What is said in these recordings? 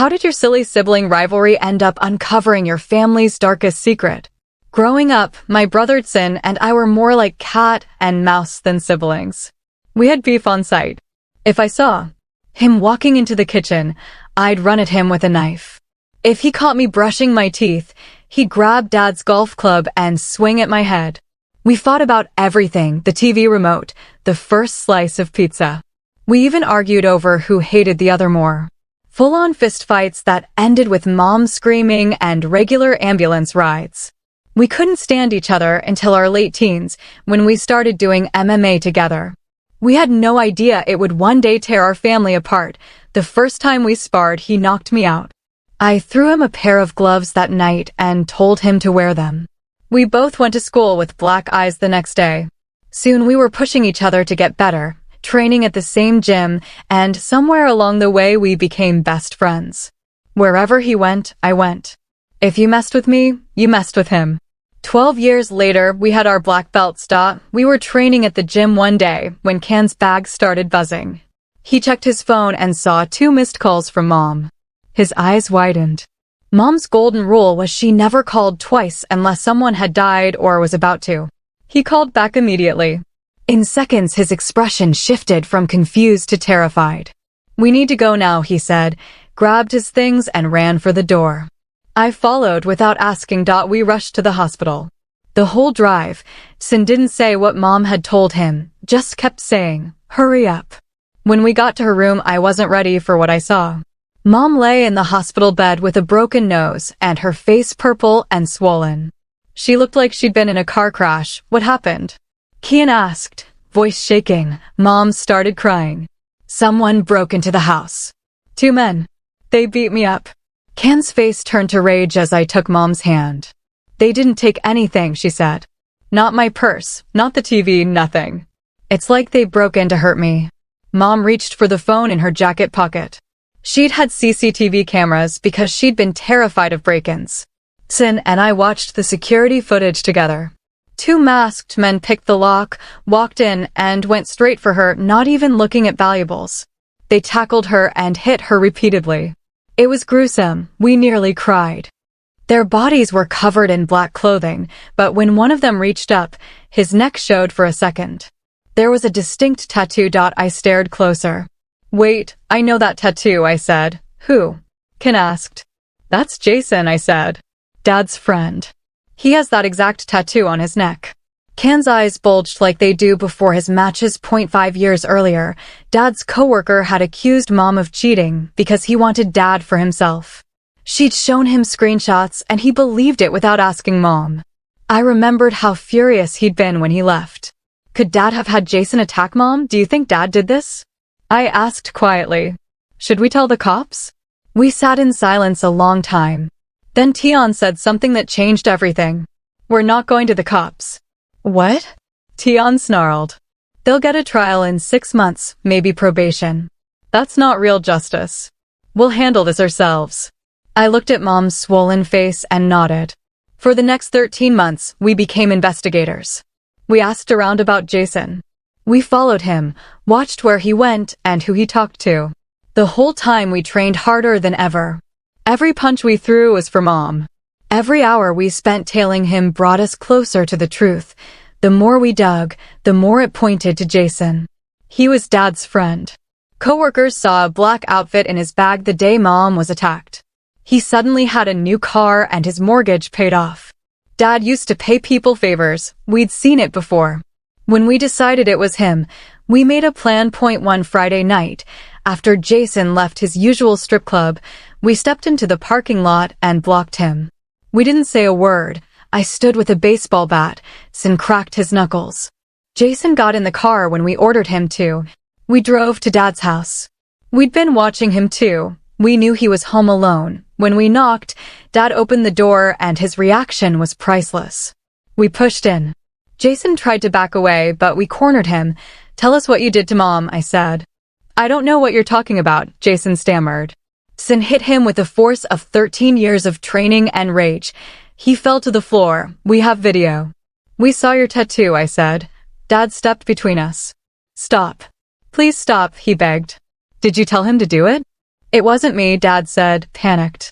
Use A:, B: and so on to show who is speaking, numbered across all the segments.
A: How did your silly sibling rivalry end up uncovering your family's darkest secret? Growing up, my brother Sin and I were more like cat and mouse than siblings. We had beef on sight. If I saw him walking into the kitchen, I'd run at him with a knife. If he caught me brushing my teeth, he'd grab Dad's golf club and swing at my head. We fought about everything, the TV remote, the first slice of pizza. We even argued over who hated the other more. Full-on fistfights that ended with Mom screaming and regular ambulance rides. We couldn't stand each other until our late teens, when we started doing MMA together. We had no idea it would one day tear our family apart. The first time we sparred, he knocked me out. I threw him a pair of gloves that night and told him to wear them. We both went to school with black eyes the next day. Soon we were pushing each other to get better, training at the same gym, and somewhere along the way we became best friends. Wherever he went, I went. If you messed with me, you messed with him. 12 years later, we had our black belts. We were training at the gym one day when Can's bag started buzzing. He checked his phone and saw 2 missed calls from Mom. His eyes widened. Mom's golden rule was she never called twice unless someone had died or was about to. He called back immediately. In seconds, his expression shifted from confused to terrified. "We need to go now," he said, grabbed his things and ran for the door. I followed without asking. We rushed to the hospital. The whole drive, Sin didn't say what Mom had told him, just kept saying, "Hurry up." When we got to her room, I wasn't ready for what I saw. Mom lay in the hospital bed with a broken nose and her face purple and swollen. She looked like she'd been in a car crash. "What happened?" Kian asked, voice shaking. Mom started crying. "Someone broke into the house. 2 men. They beat me up." Kian's face turned to rage as I took Mom's hand. "They didn't take anything," she said. "Not my purse, not the TV, nothing. It's like they broke in to hurt me." Mom reached for the phone in her jacket pocket. She'd had CCTV cameras because she'd been terrified of break-ins. Sin and I watched the security footage together. 2 masked men picked the lock, walked in, and went straight for her, not even looking at valuables. They tackled her and hit her repeatedly. It was gruesome. We nearly cried. Their bodies were covered in black clothing, but when one of them reached up, his neck showed for a second. There was a distinct tattoo. I stared closer. "Wait, I know that tattoo," I said. "Who?" Ken asked. "That's Jason," I said. "Dad's friend. He has that exact tattoo on his neck." Ken's eyes bulged like they do before his matches. 5 years earlier, Dad's coworker had accused Mom of cheating because he wanted Dad for himself. She'd shown him screenshots and he believed it without asking Mom. I remembered how furious he'd been when he left. Could Dad have had Jason attack Mom? "Do you think Dad did this?" I asked quietly. "Should we tell the cops?" We sat in silence a long time. Then Tion said something that changed everything. "We're not going to the cops." "What?" Tion snarled. "They'll get a trial in 6 months, maybe probation. That's not real justice. We'll handle this ourselves." I looked at Mom's swollen face and nodded. For the next 13 months, we became investigators. We asked around about Jason. We followed him, watched where he went and who he talked to. The whole time we trained harder than ever. Every punch we threw was for Mom. Every hour we spent tailing him brought us closer to the truth. The more we dug, the more it pointed to Jason. He was Dad's friend. Coworkers saw a black outfit in his bag the day Mom was attacked. He suddenly had a new car and his mortgage paid off. Dad used to pay people favors. We'd seen it before. When we decided it was him, we made a plan. One Friday night, after Jason left his usual strip club, we stepped into the parking lot and blocked him. We didn't say a word. I stood with a baseball bat. Sin cracked his knuckles. Jason got in the car when we ordered him to. We drove to Dad's house. We'd been watching him too. We knew he was home alone. When we knocked, Dad opened the door and his reaction was priceless. We pushed in. Jason tried to back away, but we cornered him. "Tell us what you did to Mom," I said. "I don't know what you're talking about," Jason stammered. Sin hit him with the force of 13 years of training and rage. He fell to the floor. "We have video." "We saw your tattoo," I said. Dad stepped between us. "Stop. Please stop," he begged. "Did you tell him to do it?" It wasn't me, Dad said, panicked.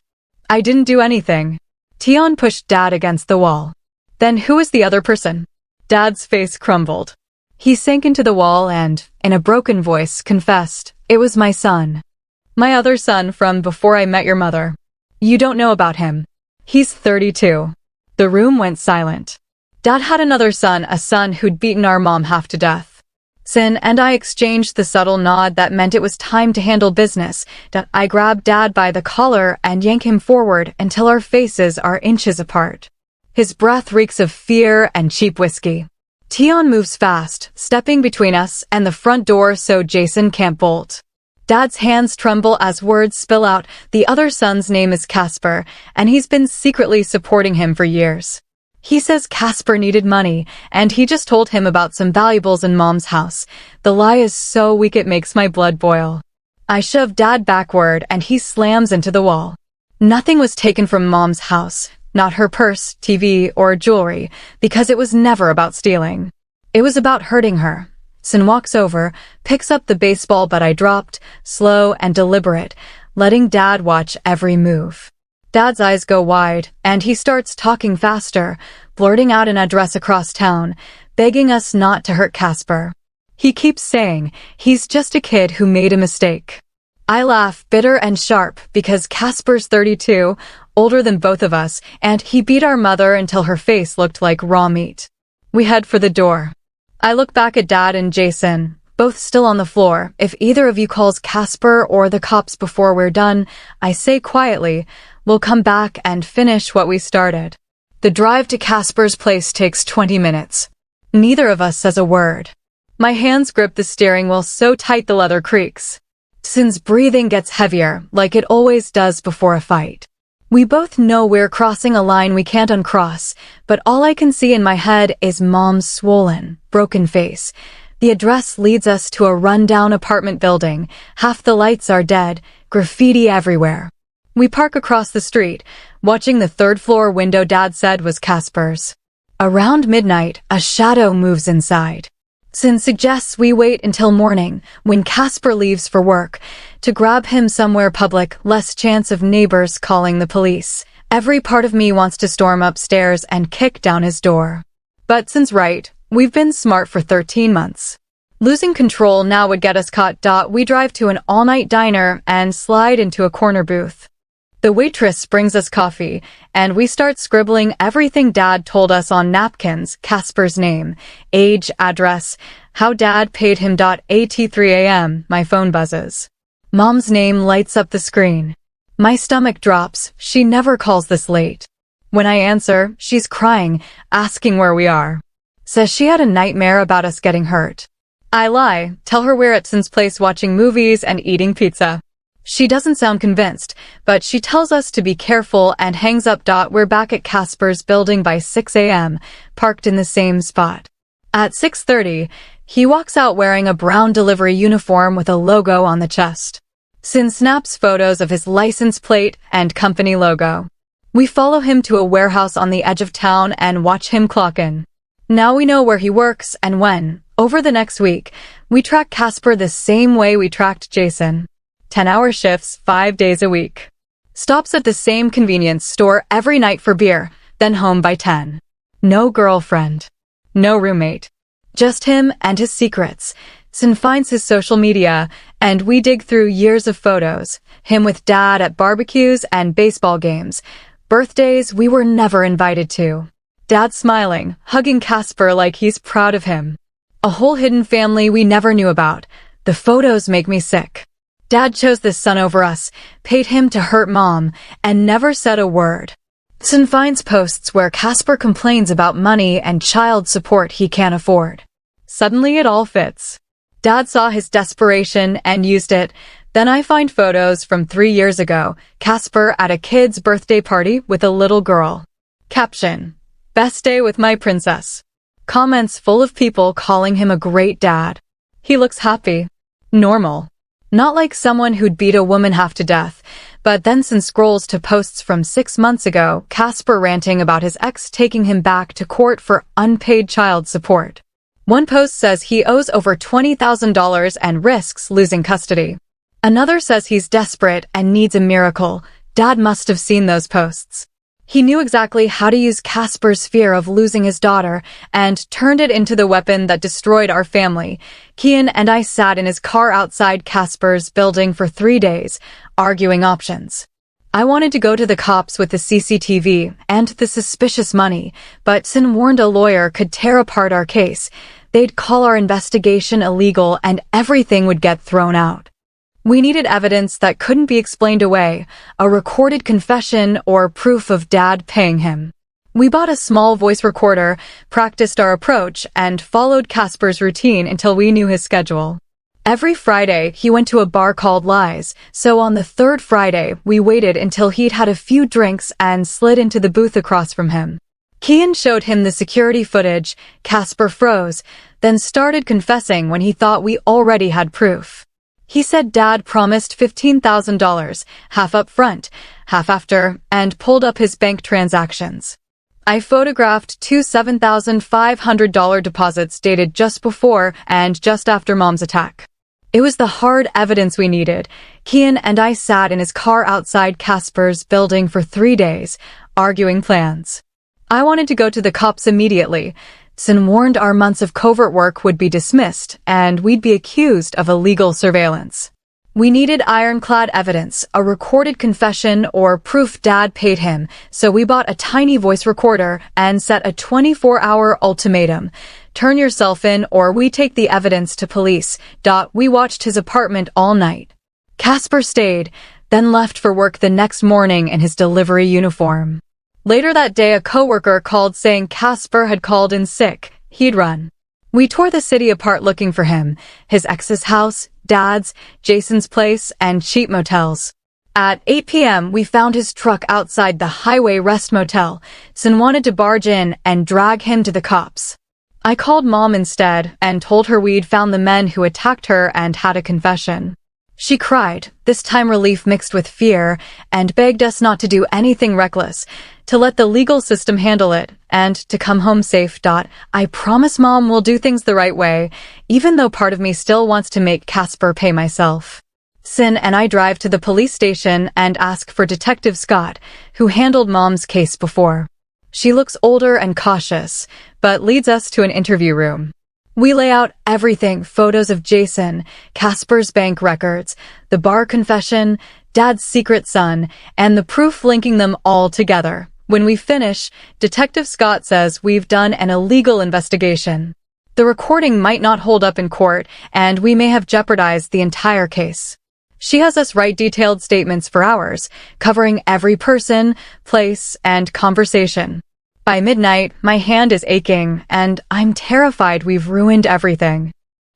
A: I didn't do anything. Tion pushed Dad against the wall. Then who was the other person? Dad's face crumbled. He sank into the wall and, in a broken voice, confessed, it was my son. My other son from before I met your mother. You don't know about him. He's 32. The room went silent. Dad had another son, a son who'd beaten our mom half to death. Sin and I exchanged the subtle nod that meant it was time to handle business. I grabbed Dad by the collar and yanked him forward until our faces are inches apart. His breath reeks of fear and cheap whiskey. Tion moves fast, stepping between us and the front door so Jason can't bolt. Dad's hands tremble as words spill out. The other son's name is Casper, and he's been secretly supporting him for years. He says Casper needed money, and he just told him about some valuables in Mom's house. The lie is so weak it makes my blood boil. I shove Dad backward, and he slams into the wall. Nothing was taken from Mom's house, not her purse, TV, or jewelry, because it was never about stealing. It was about hurting her. Sin walks over, picks up the baseball bat I dropped, slow and deliberate, letting Dad watch every move. Dad's eyes go wide, and he starts talking faster, blurting out an address across town, begging us not to hurt Casper. He keeps saying, he's just a kid who made a mistake. I laugh, bitter and sharp, because Casper's 32, older than both of us, and he beat our mother until her face looked like raw meat. We head for the door. I look back at Dad and Jason, both still on the floor. If either of you calls Casper or the cops before we're done, I say quietly, we'll come back and finish what we started. The drive to Casper's place takes 20 minutes. Neither of us says a word. My hands grip the steering wheel so tight the leather creaks. Sin's breathing gets heavier, like it always does before a fight. We both know we're crossing a line we can't uncross, but all I can see in my head is Mom's swollen, broken face. The address leads us to a rundown apartment building. Half the lights are dead, graffiti everywhere. We park across the street, watching the third-floor window Dad said was Casper's. Around midnight, a shadow moves inside. Sin suggests we wait until morning, when Casper leaves for work, to grab him somewhere public, less chance of neighbors calling the police. Every part of me wants to storm upstairs and kick down his door. But Sin's right, we've been smart for 13 months. Losing control now would get us caught. We drive to an all-night diner and slide into a corner booth. The waitress brings us coffee, and we start scribbling everything Dad told us on napkins, Casper's name, age, address, how Dad paid him. At 3 a.m., my phone buzzes. Mom's name lights up the screen. My stomach drops. She never calls this late. When I answer, she's crying, asking where we are. Says she had a nightmare about us getting hurt. I lie, tell her we're at Sin's place watching movies and eating pizza. She doesn't sound convinced, but she tells us to be careful and hangs up. We're back at Casper's building by 6 a.m., parked in the same spot. At 6:30, he walks out wearing a brown delivery uniform with a logo on the chest. Sin snaps photos of his license plate and company logo. We follow him to a warehouse on the edge of town and watch him clock in. Now we know where he works and when. Over the next week, we track Casper the same way we tracked Jason. 10-hour shifts, 5 days a week. Stops at the same convenience store every night for beer, then home by 10. No girlfriend. No roommate. Just him and his secrets. Sin finds his social media, and we dig through years of photos. Him with Dad at barbecues and baseball games. Birthdays we were never invited to. Dad smiling, hugging Casper like he's proud of him. A whole hidden family we never knew about. The photos make me sick. Dad chose this son over us, paid him to hurt Mom, and never said a word. Sin finds posts where Casper complains about money and child support he can't afford. Suddenly it all fits. Dad saw his desperation and used it. Then I find photos from 3 years ago, Casper at a kid's birthday party with a little girl. Caption: Best day with my princess. Comments full of people calling him a great dad. He looks happy. Normal. Not like someone who'd beat a woman half to death. But then Sin scrolls to posts from 6 months ago, Casper ranting about his ex taking him back to court for unpaid child support. One post says he owes over $20,000 and risks losing custody. Another says he's desperate and needs a miracle. Dad must have seen those posts. He knew exactly how to use Casper's fear of losing his daughter and turned it into the weapon that destroyed our family. Kian and I sat in his car outside Casper's building for 3 days, arguing options. I wanted to go to the cops with the CCTV and the suspicious money, but Sin warned a lawyer could tear apart our case. They'd call our investigation illegal and everything would get thrown out. We needed evidence that couldn't be explained away, a recorded confession or proof of Dad paying him. We bought a small voice recorder, practiced our approach, and followed Casper's routine until we knew his schedule. Every Friday, he went to a bar called Lies, so on the third Friday, we waited until he'd had a few drinks and slid into the booth across from him. Kian showed him the security footage. Casper froze, then started confessing when he thought we already had proof. He said Dad promised $15,000, half up front, half after, and pulled up his bank transactions. I photographed 2 $7,500 deposits dated just before and just after Mom's attack. It was the hard evidence we needed. Kian and I sat in his car outside Casper's building for 3 days, arguing plans. I wanted to go to the cops immediately. Sin warned our months of covert work would be dismissed, and we'd be accused of illegal surveillance. We needed ironclad evidence, a recorded confession or proof Dad paid him, so we bought a tiny voice recorder and set a 24-hour ultimatum. Turn yourself in or we take the evidence to police. We watched his apartment all night. Casper stayed, then left for work the next morning in his delivery uniform. Later that day, a coworker called saying Casper had called in sick. He'd run. We tore the city apart looking for him, his ex's house, Dad's, Jason's place, and cheap motels. At 8 p.m., we found his truck outside the Highway Rest Motel. Sin wanted to barge in and drag him to the cops. I called Mom instead and told her we'd found the men who attacked her and had a confession. She cried, this time relief mixed with fear, and begged us not to do anything reckless, to let the legal system handle it, and to come home safe. I promise Mom we'll do things the right way, even though part of me still wants to make Casper pay myself. Sin and I drive to the police station and ask for Detective Scott, who handled Mom's case before. She looks older and cautious, but leads us to an interview room. We lay out everything, photos of Jason, Casper's bank records, the bar confession, Dad's secret son, and the proof linking them all together. When we finish, Detective Scott says we've done an illegal investigation. The recording might not hold up in court, and we may have jeopardized the entire case. She has us write detailed statements for hours, covering every person, place, and conversation. By midnight, my hand is aching, and I'm terrified we've ruined everything.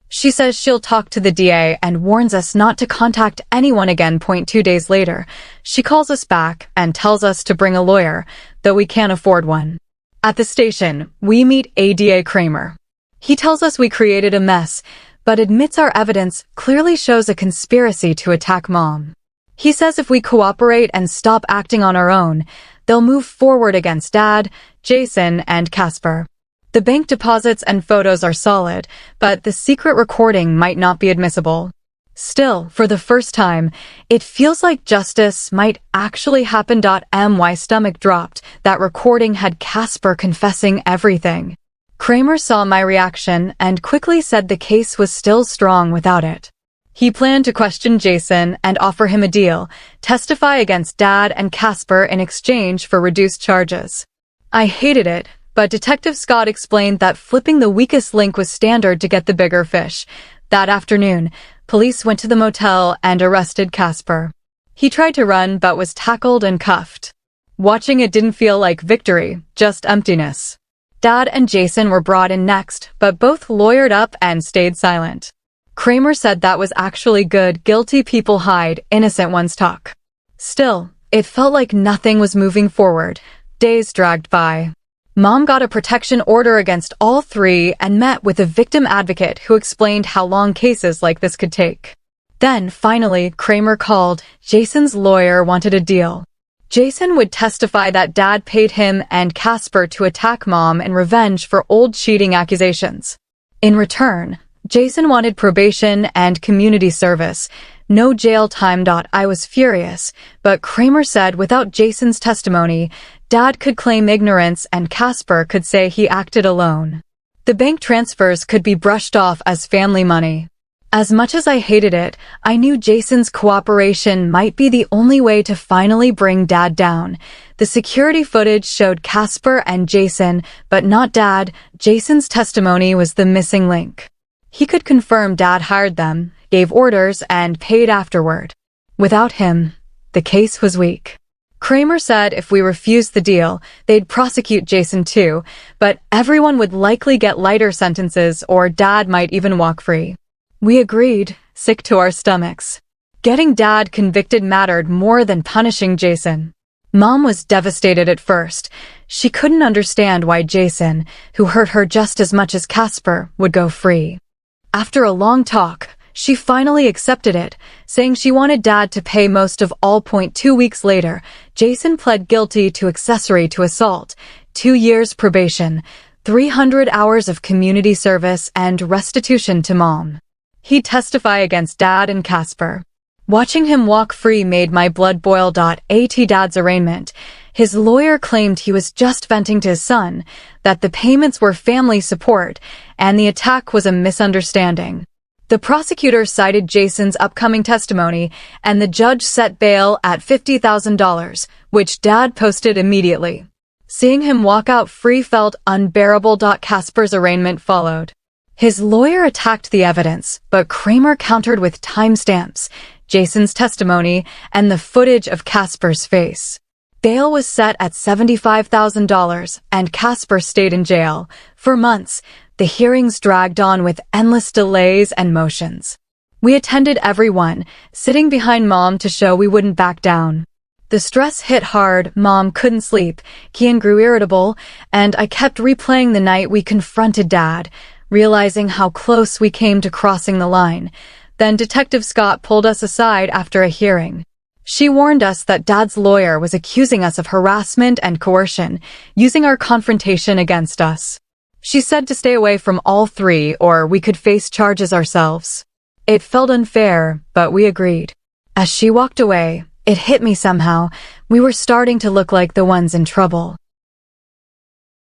A: She says she'll talk to the DA and warns us not to contact anyone again. 2 days later, she calls us back and tells us to bring a lawyer, though we can't afford one. At the station, we meet ADA Kramer. He tells us we created a mess, but admits our evidence clearly shows a conspiracy to attack Mom. He says if we cooperate and stop acting on our own, they'll move forward against Dad, Jason, and Casper. The bank deposits and photos are solid, but the secret recording might not be admissible. Still, for the first time, it feels like justice might actually happen. My stomach dropped. That recording had Casper confessing everything. Kramer saw my reaction and quickly said the case was still strong without it. He planned to question Jason and offer him a deal, testify against Dad and Casper in exchange for reduced charges. I hated it, but Detective Scott explained that flipping the weakest link was standard to get the bigger fish. That afternoon, police went to the motel and arrested Casper. He tried to run but was tackled and cuffed. Watching it didn't feel like victory, just emptiness. Dad and Jason were brought in next, but both lawyered up and stayed silent. Kramer said that was actually good. Guilty people hide, innocent ones talk. Still, it felt like nothing was moving forward. Days dragged by. Mom got a protection order against all three and met with a victim advocate who explained how long cases like this could take. Then, finally, Kramer called. Jason's lawyer wanted a deal. Jason would testify that Dad paid him and Casper to attack Mom in revenge for old cheating accusations. In return, Jason wanted probation and community service. No jail time. I was furious, but Kramer said without Jason's testimony, Dad could claim ignorance and Casper could say he acted alone. The bank transfers could be brushed off as family money. As much as I hated it, I knew Jason's cooperation might be the only way to finally bring Dad down. The security footage showed Casper and Jason, but not Dad. Jason's testimony was the missing link. He could confirm Dad hired them, gave orders, and paid afterward. Without him, the case was weak. Kramer said if we refused the deal, they'd prosecute Jason too, but everyone would likely get lighter sentences or Dad might even walk free. We agreed, sick to our stomachs. Getting Dad convicted mattered more than punishing Jason. Mom was devastated at first. She couldn't understand why Jason, who hurt her just as much as Casper, would go free. After a long talk, she finally accepted it, saying she wanted Dad to pay most of all. 2 weeks later, Jason pled guilty to accessory to assault, 2 years probation, 300 hours of community service, and restitution to Mom. He'd testify against Dad and Casper. Watching him walk free made my blood boil. At Dad's arraignment, his lawyer claimed he was just venting to his son, that the payments were family support, and the attack was a misunderstanding. The prosecutor cited Jason's upcoming testimony, and the judge set bail at $50,000, which Dad posted immediately. Seeing him walk out free felt unbearable. Casper's arraignment followed. His lawyer attacked the evidence, but Kramer countered with timestamps, Jason's testimony, and the footage of Casper's face. Bail was set at $75,000, and Casper stayed in jail. For months, the hearings dragged on with endless delays and motions. We attended every one, sitting behind Mom to show we wouldn't back down. The stress hit hard. Mom couldn't sleep, Kian grew irritable, and I kept replaying the night we confronted Dad, realizing how close we came to crossing the line. Then Detective Scott pulled us aside after a hearing. She warned us that Dad's lawyer was accusing us of harassment and coercion, using our confrontation against us. She said to stay away from all three or we could face charges ourselves. It felt unfair, but we agreed. As she walked away, it hit me somehow. We were starting to look like the ones in trouble.